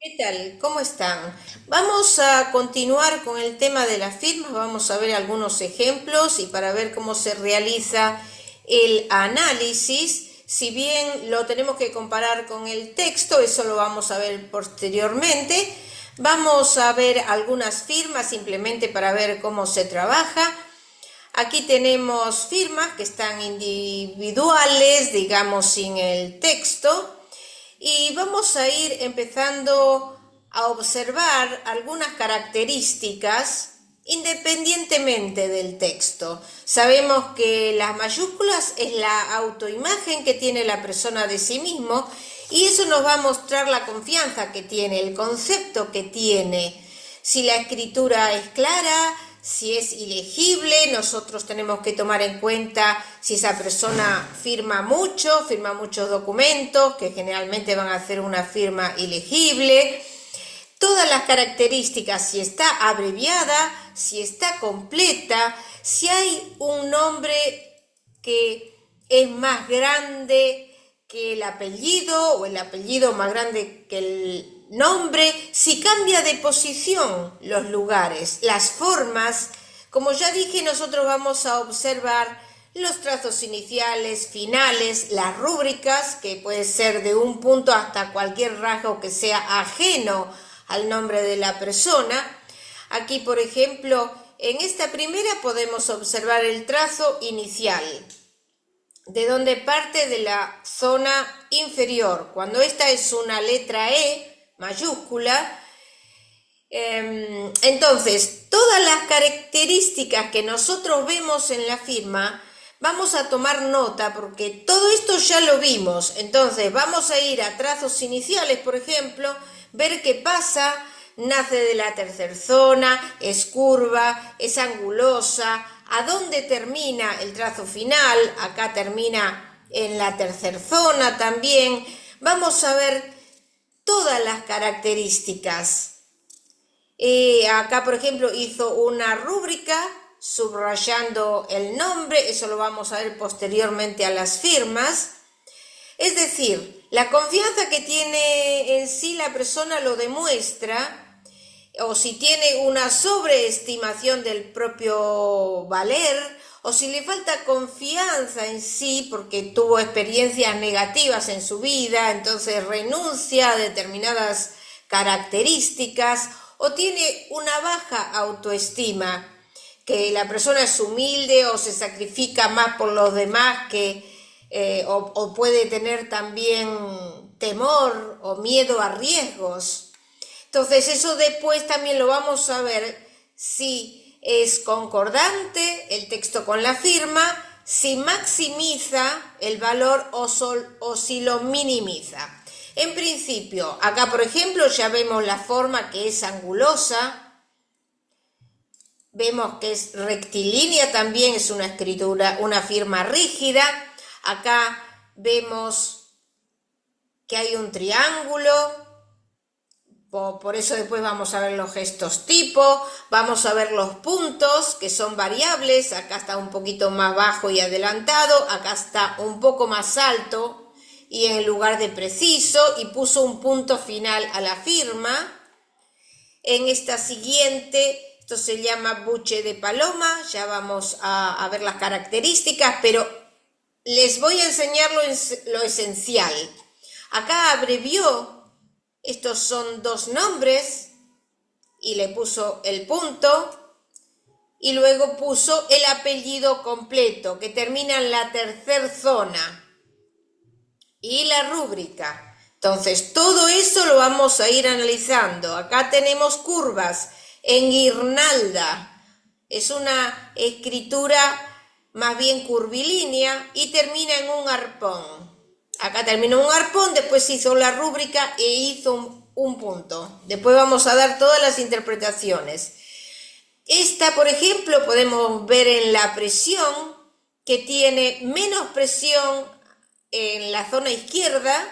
¿Qué tal? ¿Cómo están? Vamos a continuar con el tema de las firmas, vamos a ver algunos ejemplos y para ver cómo se realiza el análisis. Si bien lo tenemos que comparar con el texto, eso lo vamos a ver posteriormente. Vamos a ver algunas firmas simplemente para ver cómo se trabaja. Aquí tenemos firmas que están individuales, digamos sin el texto. Y vamos a ir empezando a observar algunas características independientemente del texto. Sabemos que las mayúsculas es la autoimagen que tiene la persona de sí mismo y eso nos va a mostrar la confianza que tiene, el concepto que tiene. Si la escritura es clara, si es ilegible, nosotros tenemos que tomar en cuenta si esa persona firma muchos documentos, que generalmente van a hacer una firma ilegible. Todas las características, si está abreviada, si está completa, si hay un nombre que es más grande que el apellido o el apellido más grande que el nombre, si cambia de posición los lugares, las formas. Como ya dije, nosotros vamos a observar los trazos iniciales, finales, las rúbricas, que puede ser de un punto hasta cualquier rasgo que sea ajeno al nombre de la persona. Aquí, por ejemplo, en esta primera podemos observar el trazo inicial, de donde parte de la zona inferior. Cuando esta es una letra E mayúscula, entonces todas las características que nosotros vemos en la firma, vamos a tomar nota porque todo esto ya lo vimos. Entonces vamos a ir a trazos iniciales, por ejemplo, ver qué pasa. Nace de la tercera zona, es curva, es angulosa. ¿A dónde termina el trazo final? Acá termina en la tercera zona también. Vamos a ver todas las características. Acá, por ejemplo, hizo una rúbrica subrayando el nombre, eso lo vamos a ver posteriormente a las firmas. Es decir, la confianza que tiene en sí la persona lo demuestra, o si tiene una sobreestimación del propio valer, o si le falta confianza en sí porque tuvo experiencias negativas en su vida, entonces renuncia a determinadas características, o tiene una baja autoestima, que la persona es humilde o se sacrifica más por los demás o puede tener también temor o miedo a riesgos. Entonces eso después también lo vamos a ver si es concordante el texto con la firma, si maximiza el valor o si lo minimiza. En principio, acá por ejemplo ya vemos la forma que es angulosa, vemos que es rectilínea también, es una escritura, una firma rígida. Acá vemos que hay un triángulo, por eso después vamos a ver los gestos tipo, vamos a ver los puntos que son variables, acá está un poquito más bajo y adelantado, acá está un poco más alto y en el lugar de preciso y puso un punto final a la firma. En esta siguiente, esto se llama buche de paloma, ya vamos a ver las características, pero les voy a enseñar lo esencial. Acá abrevió. Estos son dos nombres y le puso el punto y luego puso el apellido completo que termina en la tercera zona y la rúbrica. Entonces todo eso lo vamos a ir analizando. Acá tenemos curvas en guirnalda. Es una escritura más bien curvilínea y termina en un arpón. Acá terminó un arpón, después hizo la rúbrica e hizo un punto. Después vamos a dar todas las interpretaciones. Esta, por ejemplo, podemos ver en la presión que tiene menos presión en la zona izquierda,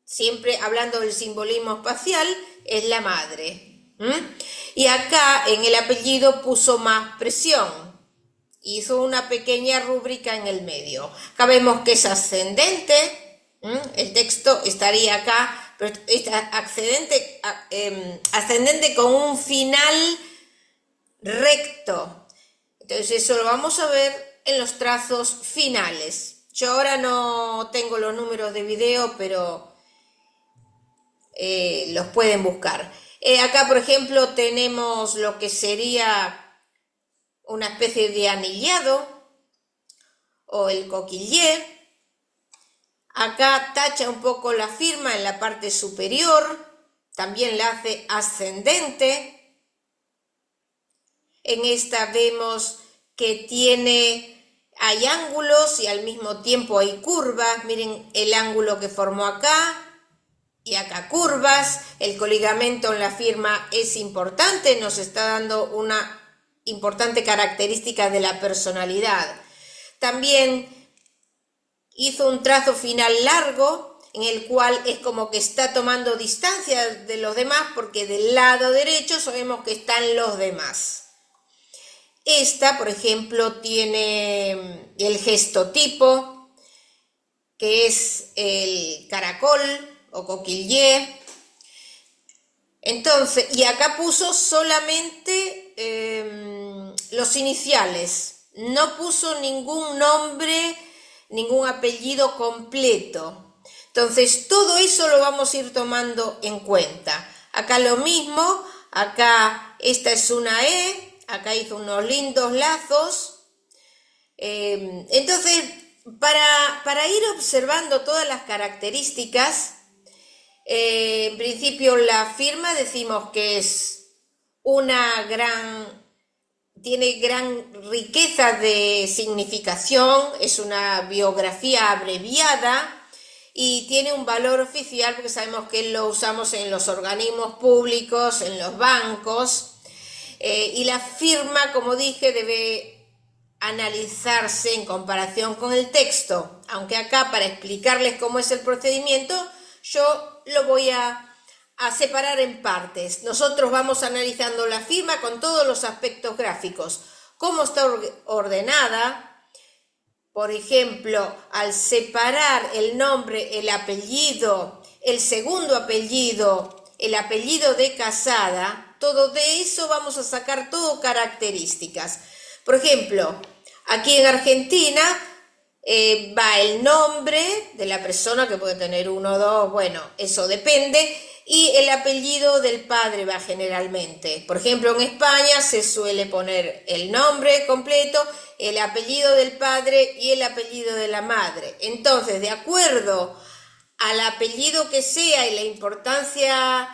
siempre hablando del simbolismo espacial, es la madre. Y acá en el apellido puso más presión. Hizo una pequeña rúbrica en el medio. Acá vemos que es ascendente. El texto estaría acá pero es ascendente con un final recto. Entonces eso lo vamos a ver en los trazos finales. Yo ahora no tengo los números de video, pero los pueden buscar. Acá, por ejemplo, tenemos lo que sería una especie de anillado o el coquillé. Acá tacha un poco la firma en la parte superior, también la hace ascendente. En esta vemos que hay ángulos y al mismo tiempo hay curvas. Miren el ángulo que formó acá y acá curvas. El coligamento en la firma es importante, nos está dando una importante característica de la personalidad. También hizo un trazo final largo en el cual es como que está tomando distancia de los demás, porque del lado derecho sabemos que están los demás. Esta, por ejemplo, tiene el gestotipo, que es el caracol o coquillé. Entonces, y acá puso solamente los iniciales, no puso ningún nombre, ningún apellido completo. Entonces, todo eso lo vamos a ir tomando en cuenta. Acá lo mismo, acá esta es una E, acá hizo unos lindos lazos. Entonces, para ir observando todas las características, en principio la firma decimos que es tiene gran riqueza de significación, es una biografía abreviada y tiene un valor oficial porque sabemos que lo usamos en los organismos públicos, en los bancos, y la firma, como dije, debe analizarse en comparación con el texto, aunque acá para explicarles cómo es el procedimiento yo lo voy a separar en partes. Nosotros vamos analizando la firma con todos los aspectos gráficos, cómo está ordenada. Por ejemplo, al separar el nombre, el apellido, el segundo apellido, el apellido de casada, todo de eso vamos a sacar todo características. Por ejemplo, aquí en Argentina va el nombre de la persona, que puede tener 1 o 2, bueno, eso depende, y el apellido del padre va generalmente. Por ejemplo, en España se suele poner el nombre completo, el apellido del padre y el apellido de la madre. Entonces, de acuerdo al apellido que sea y la importancia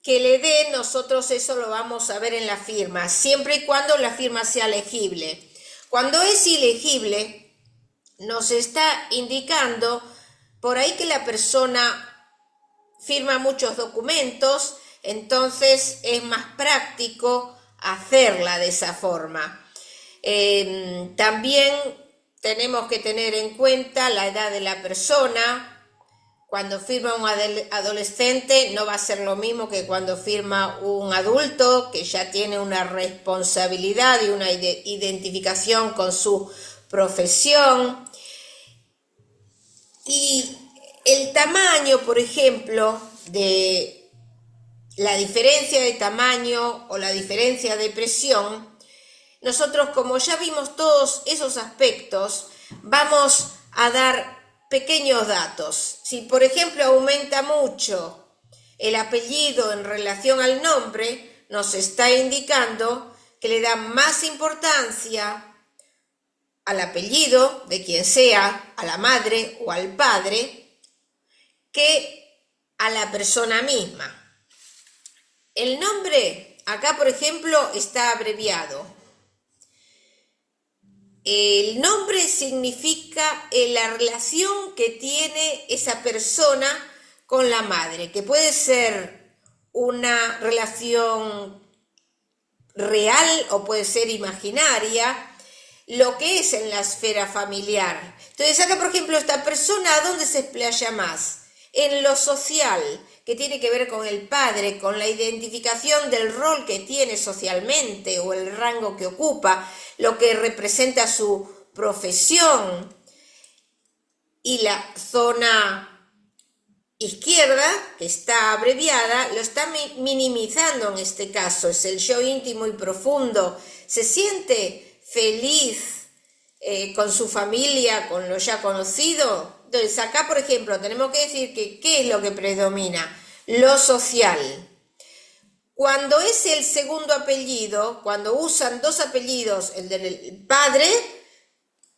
que le dé, nosotros eso lo vamos a ver en la firma, siempre y cuando la firma sea legible. Cuando es ilegible, nos está indicando por ahí que la persona firma muchos documentos, entonces es más práctico hacerla de esa forma. También tenemos que tener en cuenta la edad de la persona. Cuando firma un adolescente no va a ser lo mismo que cuando firma un adulto que ya tiene una responsabilidad y una identificación con su profesión. Y el tamaño, por ejemplo, de la diferencia de tamaño o la diferencia de presión, nosotros, como ya vimos todos esos aspectos, vamos a dar pequeños datos. Si, por ejemplo, aumenta mucho el apellido en relación al nombre, nos está indicando que le da más importancia al apellido de quien sea, a la madre o al padre, que a la persona misma. El nombre, acá por ejemplo, está abreviado. El nombre significa la relación que tiene esa persona con la madre, que puede ser una relación real o puede ser imaginaria, lo que es en la esfera familiar. Entonces acá, por ejemplo, esta persona, ¿dónde se explaya más? En lo social, que tiene que ver con el padre, con la identificación del rol que tiene socialmente o el rango que ocupa, lo que representa su profesión y la zona izquierda, que está abreviada, lo está minimizando en este caso, es el yo íntimo y profundo. Se siente feliz con su familia, con lo ya conocido. Entonces acá, por ejemplo, tenemos que decir que ¿qué es lo que predomina? Lo social. Cuando es el segundo apellido, cuando usan dos apellidos, el del padre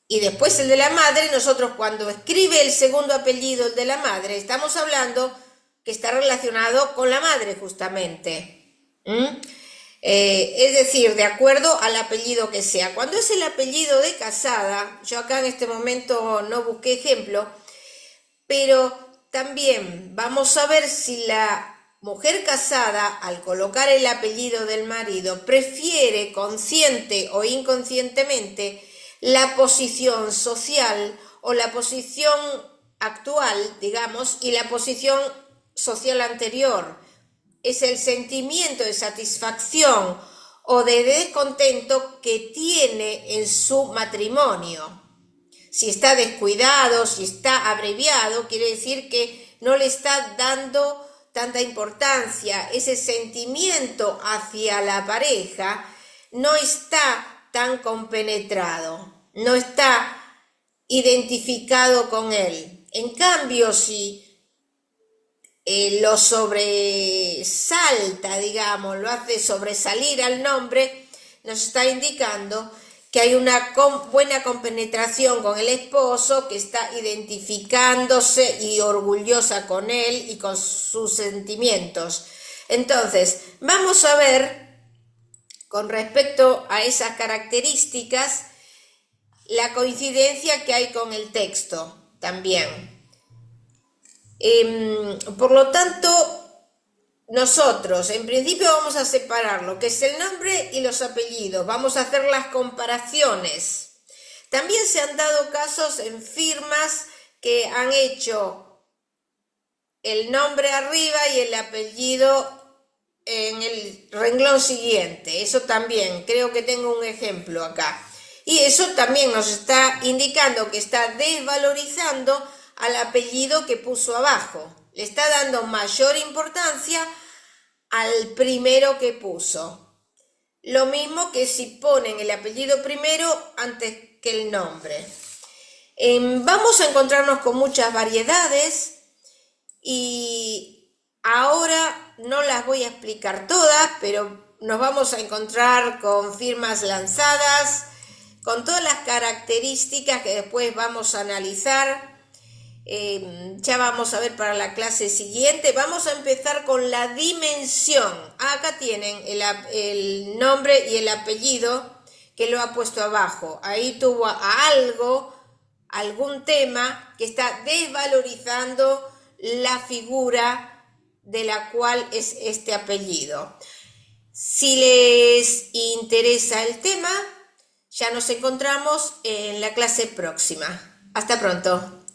y después el de la madre, nosotros cuando escribe el segundo apellido, el de la madre, estamos hablando que está relacionado con la madre justamente. Es decir, de acuerdo al apellido que sea. Cuando es el apellido de casada, yo acá en este momento no busqué ejemplo, pero también vamos a ver si la mujer casada, al colocar el apellido del marido, prefiere consciente o inconscientemente la posición social o la posición actual, digamos, y la posición social anterior. Es el sentimiento de satisfacción o de descontento que tiene en su matrimonio. Si está descuidado, si está abreviado, quiere decir que no le está dando tanta importancia. Ese sentimiento hacia la pareja no está tan compenetrado, no está identificado con él. En cambio, si lo sobresalta, digamos, lo hace sobresalir al nombre, nos está indicando que hay una buena compenetración con el esposo, que está identificándose y orgullosa con él y con sus sentimientos. Entonces, vamos a ver, con respecto a esas características, la coincidencia que hay con el texto también. Por lo tanto, nosotros en principio vamos a separar lo que es el nombre y los apellidos, vamos a hacer las comparaciones. También se han dado casos en firmas que han hecho el nombre arriba y el apellido en el renglón siguiente. Eso también, creo que tengo un ejemplo acá. Y eso también nos está indicando que está desvalorizando al apellido que puso abajo. Le está dando mayor importancia al primero que puso. Lo mismo que si ponen el apellido primero antes que el nombre. Vamos a encontrarnos con muchas variedades y ahora no las voy a explicar todas, pero nos vamos a encontrar con firmas lanzadas, con todas las características que después vamos a analizar. Ya vamos a ver para la clase siguiente. Vamos a empezar con la dimensión. Acá tienen el nombre y el apellido que lo ha puesto abajo. Ahí tuvo algún tema que está desvalorizando la figura de la cual es este apellido. Si les interesa el tema, ya nos encontramos en la clase próxima. Hasta pronto.